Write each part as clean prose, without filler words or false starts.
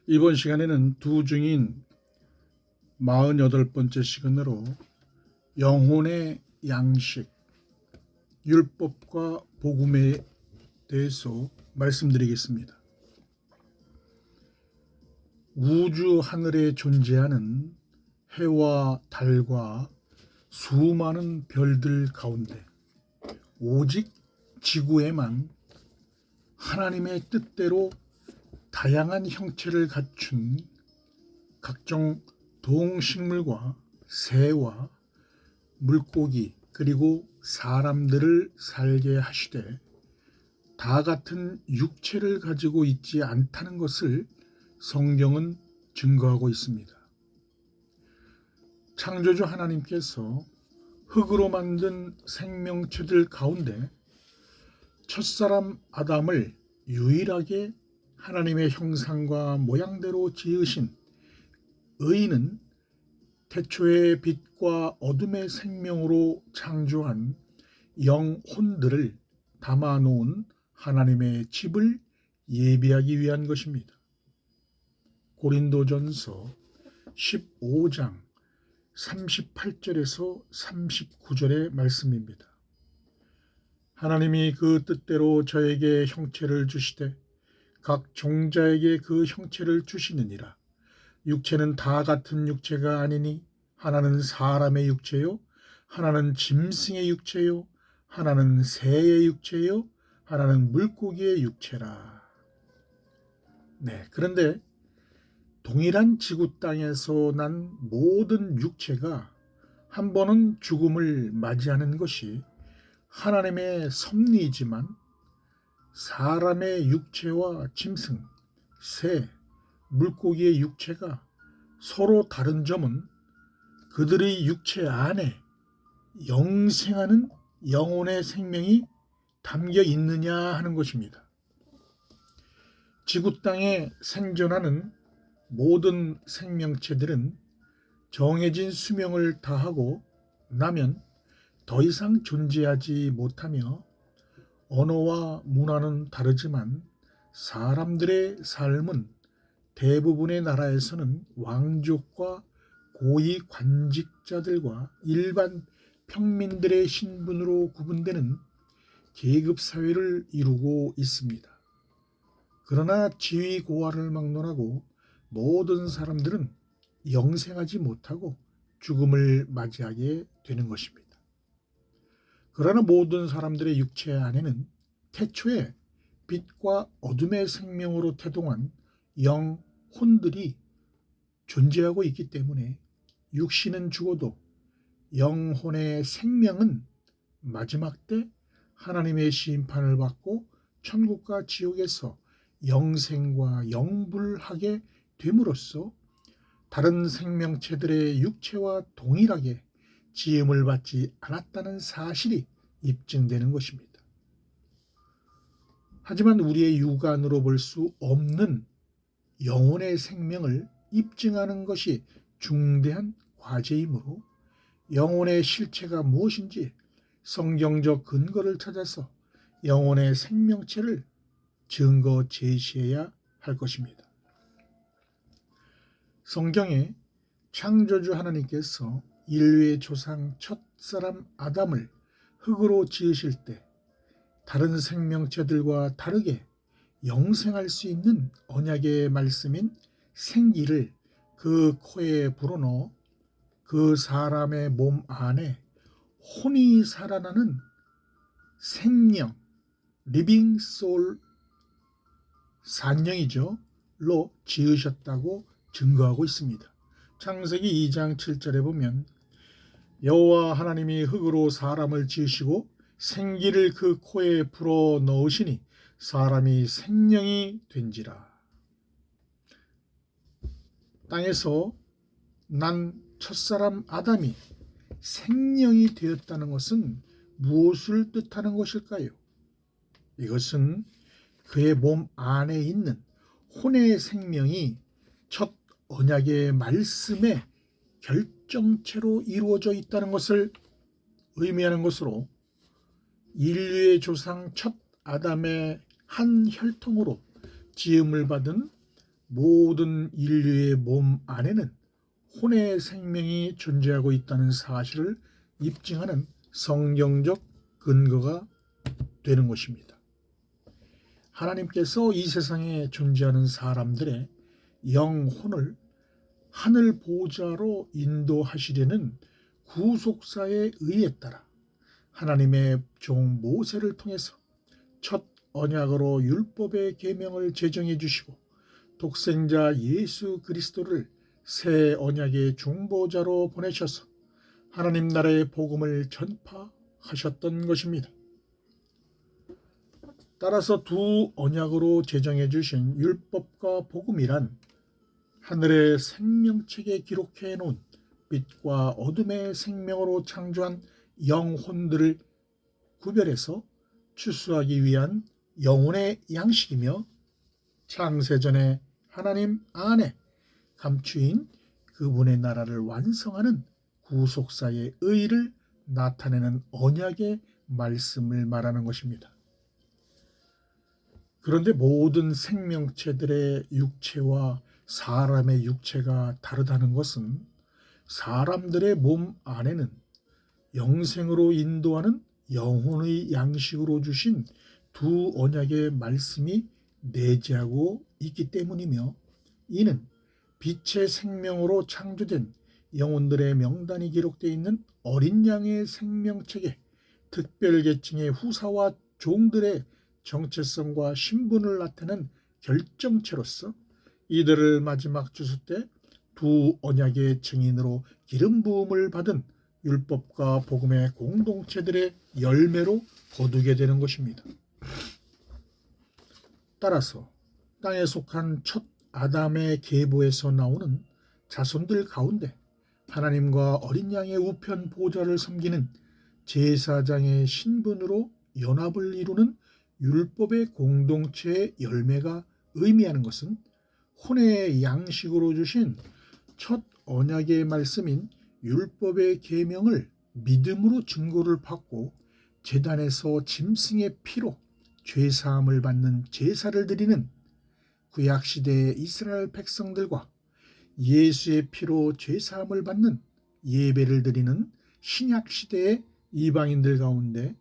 이번 시간에는 두 중인 48번째 시간으로 영혼의 양식, 율법과 복음에 대해서 말씀드리겠습니다. 우주 하늘에 존재하는 해와 달과 수많은 별들 가운데 오직 지구에만 하나님의 뜻대로 다양한 형체를 갖춘 각종 동식물과 새와 물고기 그리고 사람들을 살게 하시되 다 같은 육체를 가지고 있지 않다는 것을 성경은 증거하고 있습니다. 창조주 하나님께서 흙으로 만든 생명체들 가운데 첫사람 아담을 유일하게 하나님의 형상과 모양대로 지으신 의인은 태초의 빛과 어둠의 생명으로 창조한 영혼들을 담아놓은 하나님의 집을 예비하기 위한 것입니다. 고린도전서 15장 38절에서 39절의 말씀입니다. 하나님이 그 뜻대로 저에게 형체를 주시되 각 종자에게 그 형체를 주시느니라. 육체는 다 같은 육체가 아니니 하나는 사람의 육체요, 하나는 짐승의 육체요, 하나는 새의 육체요, 하나는 물고기의 육체라. 그런데 동일한 지구 땅에서 난 모든 육체가 한 번은 죽음을 맞이하는 것이 하나님의 섭리이지만 사람의 육체와 짐승, 새, 물고기의 육체가 서로 다른 점은 그들의 육체 안에 영생하는 영혼의 생명이 담겨 있느냐 하는 것입니다. 지구 땅에 생존하는 모든 생명체들은 정해진 수명을 다하고 나면 더 이상 존재하지 못하며 언어와 문화는 다르지만 사람들의 삶은 대부분의 나라에서는 왕족과 고위 관직자들과 일반 평민들의 신분으로 구분되는 계급 사회를 이루고 있습니다. 그러나 지위 고하를 막론하고 모든 사람들은 영생하지 못하고 죽음을 맞이하게 되는 것입니다. 그러나 모든 사람들의 육체 안에는 태초에 빛과 어둠의 생명으로 태동한 영혼들이 존재하고 있기 때문에 육신은 죽어도 영혼의 생명은 마지막 때 하나님의 심판을 받고 천국과 지옥에서 영생과 영불하게 됨으로써 다른 생명체들의 육체와 동일하게 지음을 받지 않았다는 사실이 입증되는 것입니다. 하지만 우리의 육안으로 볼 수 없는 영혼의 생명을 입증하는 것이 중대한 과제이므로 영혼의 실체가 무엇인지 성경적 근거를 찾아서 영혼의 생명체를 증거 제시해야 할 것입니다. 성경에 창조주 하나님께서 인류의 조상 첫사람 아담을 흙으로 지으실 때 다른 생명체들과 다르게 영생할 수 있는 언약의 말씀인 생기를 그 코에 불어넣어 그 사람의 몸 안에 혼이 살아나는 생명, 리빙 소울, 산령이죠, 로 지으셨다고 증거하고 있습니다. 창세기 2장 7절에 보면 여호와 하나님이 흙으로 사람을 지으시고 생기를 그 코에 불어 넣으시니 사람이 생명이 된지라. 땅에서 난 첫사람 아담이 생명이 되었다는 것은 무엇을 뜻하는 것일까요? 이것은 그의 몸 안에 있는 혼의 생명이 첫 언약의 말씀의 결정체로 이루어져 있다는 것을 의미하는 것으로 인류의 조상 첫 아담의 한 혈통으로 지음을 받은 모든 인류의 몸 안에는 혼의 생명이 존재하고 있다는 사실을 입증하는 성경적 근거가 되는 것입니다. 하나님께서 이 세상에 존재하는 사람들의 영혼을 하늘 보좌로 인도하시려는 구속사의 의에 따라 하나님의 종 모세를 통해서 첫 언약으로 율법의 계명을 제정해 주시고 독생자 예수 그리스도를 새 언약의 중보자로 보내셔서 하나님 나라의 복음을 전파하셨던 것입니다. 따라서 두 언약으로 제정해 주신 율법과 복음이란 하늘의 생명책에 기록해 놓은 빛과 어둠의 생명으로 창조한 영혼들을 구별해서 추수하기 위한 영혼의 양식이며 창세전에 하나님 안에 감추인 그분의 나라를 완성하는 구속사의 의를 나타내는 언약의 말씀을 말하는 것입니다. 그런데 모든 생명체들의 육체와 사람의 육체가 다르다는 것은 사람들의 몸 안에는 영생으로 인도하는 영혼의 양식으로 주신 두 언약의 말씀이 내재하고 있기 때문이며, 이는 빛의 생명으로 창조된 영혼들의 명단이 기록되어 있는 어린 양의 생명책에 특별계층의 후사와 종들의 정체성과 신분을 나타내는 결정체로서 이들을 마지막 주수 때 두 언약의 증인으로 기름 부음을 받은 율법과 복음의 공동체들의 열매로 거두게 되는 것입니다. 따라서 땅에 속한 첫 아담의 계보에서 나오는 자손들 가운데 하나님과 어린 양의 우편 보좌를 섬기는 제사장의 신분으로 연합을 이루는 율법의 공동체의 열매가 의미하는 것은 혼의 양식으로 주신 첫 언약의 말씀인 율법의 계명을 믿음으로 증거를 받고 제단에서 짐승의 피로 죄사함을 받는 제사를 드리는 구약시대의 이스라엘 백성들과 예수의 피로 죄사함을 받는 예배를 드리는 신약시대의 이방인들 가운데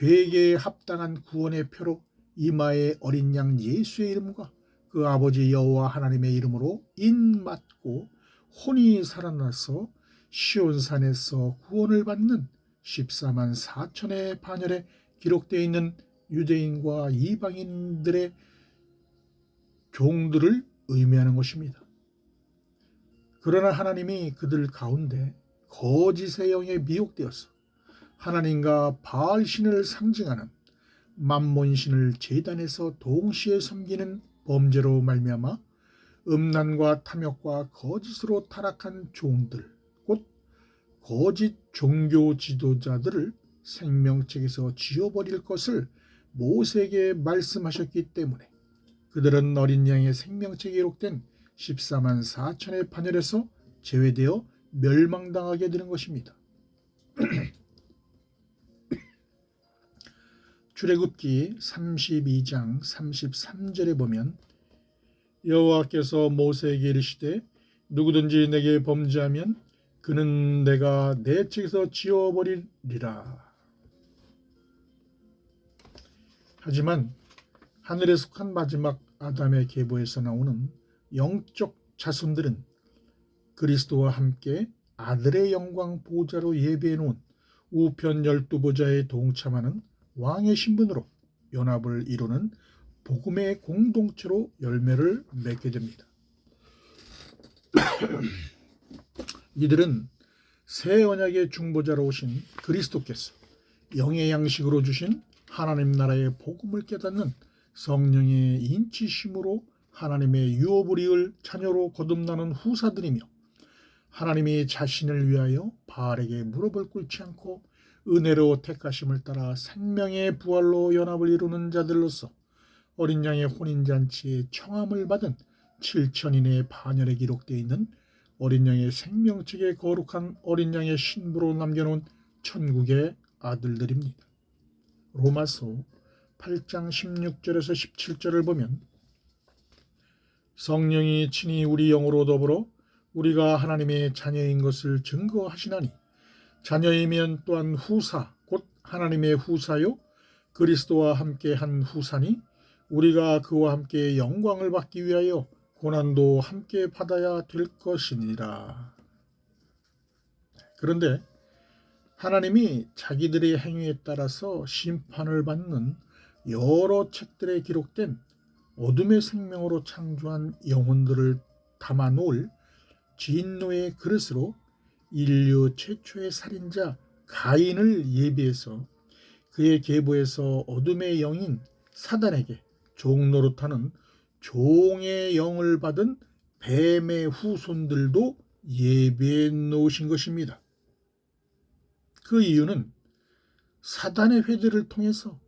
회개에 합당한 구원의 표로 이마에 어린 양 예수의 이름과 그 아버지 여호와 하나님의 이름으로 인맞고 혼이 살아나서 시온산에서 구원을 받는 14만 4천의 반열에 기록되어 있는 유대인과 이방인들의 종들을 의미하는 것입니다. 그러나 하나님이 그들 가운데 거짓의 영에 미혹되어서 하나님과 바알신을 상징하는 맘몬신을 제단에서 동시에 섬기는 범죄로 말미암아 음란과 탐욕과 거짓으로 타락한 종들, 곧 거짓 종교 지도자들을 생명책에서 지워버릴 것을 모세에게 말씀하셨기 때문에 그들은 어린 양의 생명책에 기록된 14만 4천의 반열에서 제외되어 멸망당하게 되는 것입니다. 출애굽기 32장 33절에 보면 여호와께서 모세에게 이르시되 누구든지 내게 범죄하면 그는 내가 내 책에서 지워버리리라. 하지만 하늘에 속한 마지막 아담의 계보에서 나오는 영적 자손들은 그리스도와 함께 아들의 영광 보좌로 예배해 놓은 우편 12보좌에 동참하는 왕의 신분으로 연합을 이루는 복음의 공동체로 열매를 맺게 됩니다. 이들은 새 언약의 중보자로 오신 그리스도께서 영의 양식으로 주신 하나님 나라의 복음을 깨닫는 성령의 인치심으로 하나님의 유업을 이을 자녀로 거듭나는 후사들이며, 하나님이 자신을 위하여 바알에게 무릎을 꿇지 않고 은혜로 택하심을 따라 생명의 부활로 연합을 이루는 자들로서 어린 양의 혼인잔치에 청함을 받은 7천인의 반열에 기록되어 있는 어린 양의 생명책에 거룩한 어린 양의 신부로 남겨놓은 천국의 아들들입니다. 로마서 8장 16절에서 17절을 보면 성령이 친히 우리 영으로 더불어 우리가 하나님의 자녀인 것을 증거하시나니 자녀이면 또한 후사 곧 하나님의 후사요 그리스도와 함께 한 후사니 우리가 그와 함께 영광을 받기 위하여 고난도 함께 받아야 될 것이니라. 그런데 하나님이 자기들의 행위에 따라서 심판을 받는 여러 책들에 기록된 어둠의 생명으로 창조한 영혼들을 담아놓을 진노의 그릇으로 인류 최초의 살인자 가인을 예비해서 그의 계보에서 어둠의 영인 사단에게 종노릇하는 종의 영을 받은 뱀의 후손들도 예비해 놓으신 것입니다. 그 이유는 사단의 회대를 통해서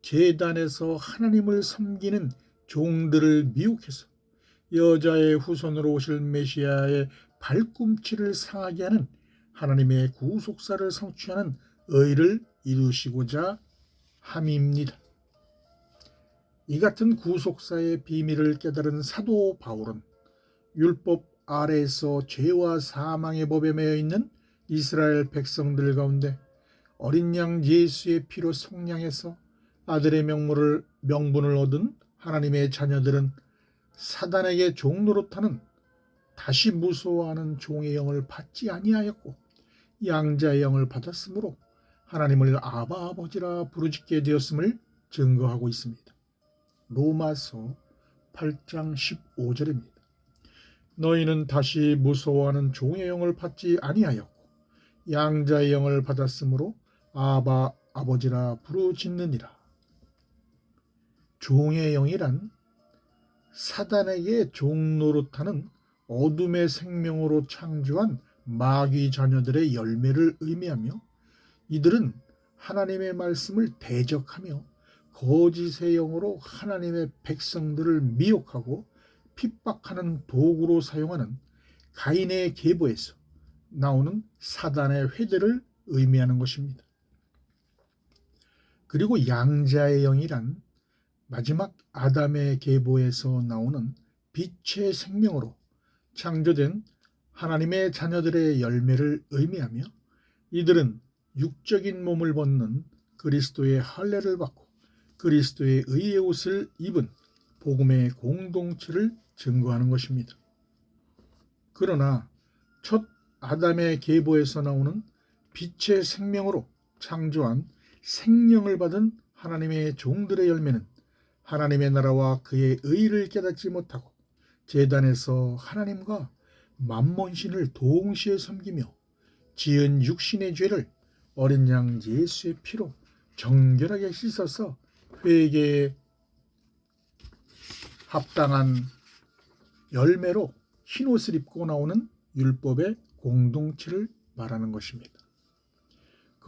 제단에서 하나님을 섬기는 종들을 미혹해서 여자의 후손으로 오실 메시아의 발꿈치를 상하게 하는 하나님의 구속사를 성취하는 의를 이루시고자 함입니다. 이 같은 구속사의 비밀을 깨달은 사도 바울은 율법 아래에서 죄와 사망의 법에 매여 있는 이스라엘 백성들 가운데 어린 양 예수의 피로 속량해서 아들의 명분을 얻은 하나님의 자녀들은 사단에게 종노릇하는 다시 무서워하는 종의 영을 받지 아니하였고 양자의 영을 받았으므로 하나님을 아바 아버지라 부르짖게 되었음을 증거하고 있습니다. 로마서 8장 15절입니다. 너희는 다시 무서워하는 종의 영을 받지 아니하였고 양자의 영을 받았으므로 아바 아버지라 부르짖느니라. 종의 영이란 사단에게 종노릇하는 어둠의 생명으로 창조한 마귀 자녀들의 열매를 의미하며 이들은 하나님의 말씀을 대적하며 거짓의 영으로 하나님의 백성들을 미혹하고 핍박하는 도구로 사용하는 가인의 계보에서 나오는 사단의 회대를 의미하는 것입니다. 그리고 양자의 영이란 마지막 아담의 계보에서 나오는 빛의 생명으로 창조된 하나님의 자녀들의 열매를 의미하며 이들은 육적인 몸을 벗는 그리스도의 할례를 받고 그리스도의 의의 옷을 입은 복음의 공동체를 증거하는 것입니다. 그러나 첫 아담의 계보에서 나오는 빛의 생명으로 창조한 생명을 받은 하나님의 종들의 열매는 하나님의 나라와 그의 의를 깨닫지 못하고 제단에서 하나님과 만몬신을 동시에 섬기며 지은 육신의 죄를 어린 양 예수의 피로 정결하게 씻어서 회개에 합당한 열매로 흰옷을 입고 나오는 율법의 공동체를 말하는 것입니다.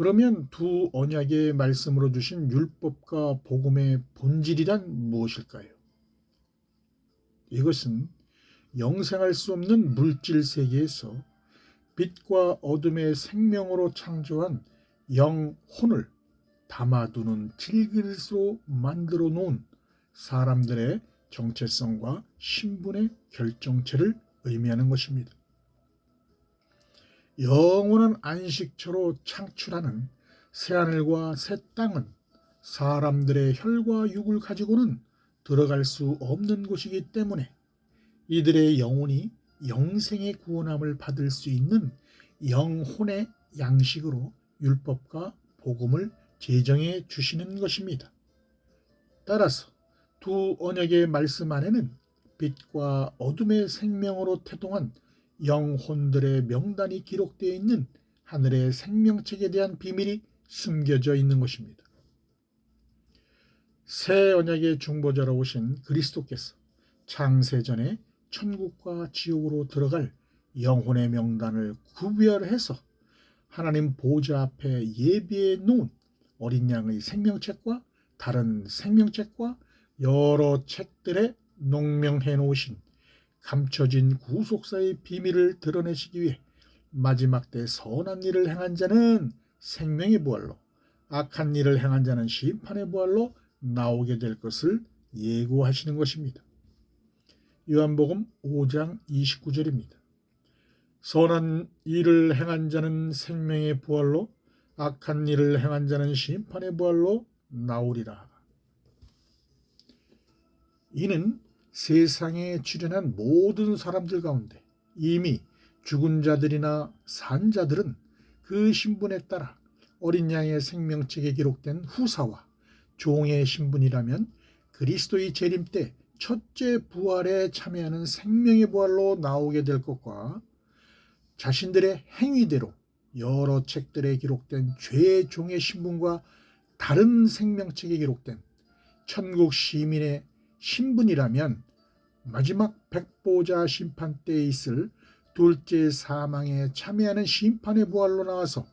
그러면 두 언약의 말씀으로 주신 율법과 복음의 본질이란 무엇일까요? 이것은 영생할 수 없는 물질 세계에서 빛과 어둠의 생명으로 창조한 영혼을 담아두는 질그릇으로 만들어 놓은 사람들의 정체성과 신분의 결정체를 의미하는 것입니다. 영원한 안식처로 창출하는 새하늘과 새 땅은 사람들의 혈과 육을 가지고는 들어갈 수 없는 곳이기 때문에 이들의 영혼이 영생의 구원함을 받을 수 있는 영혼의 양식으로 율법과 복음을 제정해 주시는 것입니다. 따라서 두 언약의 말씀 안에는 빛과 어둠의 생명으로 태동한 영혼들의 명단이 기록되어 있는 하늘의 생명책에 대한 비밀이 숨겨져 있는 것입니다. 새 언약의 중보자로 오신 그리스도께서 창세전에 천국과 지옥으로 들어갈 영혼의 명단을 구별해서 하나님 보좌 앞에 예비해 놓은 어린 양의 생명책과 다른 생명책과 여러 책들에 농명해 놓으신 감춰진 구속사의 비밀을 드러내시기 위해 마지막 때 선한 일을 행한 자는 생명의 부활로 악한 일을 행한 자는 심판의 부활로 나오게 될 것을 예고하시는 것입니다. 요한복음 5장 29절입니다. 선한 일을 행한 자는 생명의 부활로, 악한 일을 행한 자는 심판의 부활로 나오리라. 이는 세상에 출현한 모든 사람들 가운데 이미 죽은 자들이나 산 자들은 그 신분에 따라 어린 양의 생명책에 기록된 후사와 종의 신분이라면 그리스도의 재림 때 첫째 부활에 참여하는 생명의 부활로 나오게 될 것과 자신들의 행위대로 여러 책들에 기록된 죄의 종의 신분과 다른 생명책에 기록된 천국 시민의 신분이라면 마지막 백보자 심판 때에 있을 둘째 사망에 참여하는 심판의 부활로 나와서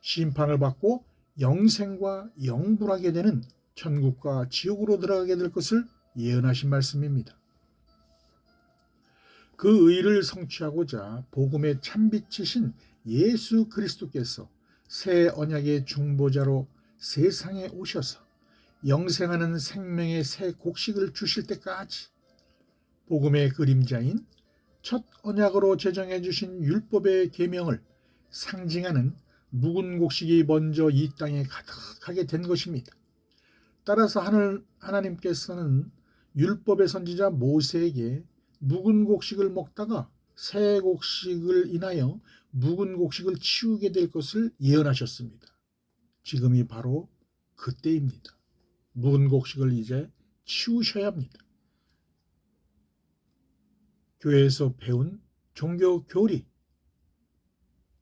심판을 받고 영생과 영불하게 되는 천국과 지옥으로 들어가게 될 것을 예언하신 말씀입니다. 그 의를 성취하고자 복음의 참빛이신 예수 그리스도께서 새 언약의 중보자로 세상에 오셔서 영생하는 생명의 새 곡식을 주실 때까지 복음의 그림자인 첫 언약으로 제정해 주신 율법의 계명을 상징하는 묵은 곡식이 먼저 이 땅에 가득하게 된 것입니다. 따라서 하나님께서는 율법의 선지자 모세에게 묵은 곡식을 먹다가 새 곡식을 인하여 묵은 곡식을 치우게 될 것을 예언하셨습니다. 지금이 바로 그때입니다. 묵은 곡식을 이제 치우셔야 합니다. 교회에서 배운 종교 교리,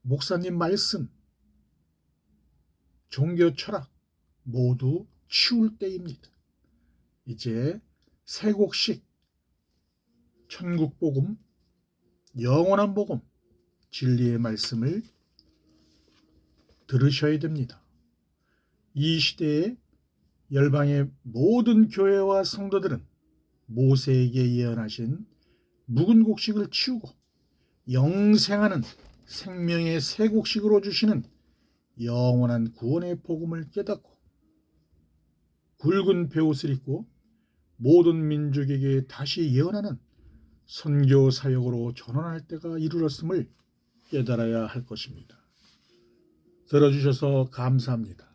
목사님 말씀, 종교 철학 모두 치울 때입니다. 이제 새 곡식, 천국 복음, 영원한 복음, 진리의 말씀을 들으셔야 됩니다. 이 시대에 열방의 모든 교회와 성도들은 모세에게 예언하신 묵은 곡식을 치우고 영생하는 생명의 새 곡식으로 주시는 영원한 구원의 복음을 깨닫고 굵은 베옷을 입고 모든 민족에게 다시 예언하는 선교 사역으로 전환할 때가 이르렀음을 깨달아야 할 것입니다. 들어주셔서 감사합니다.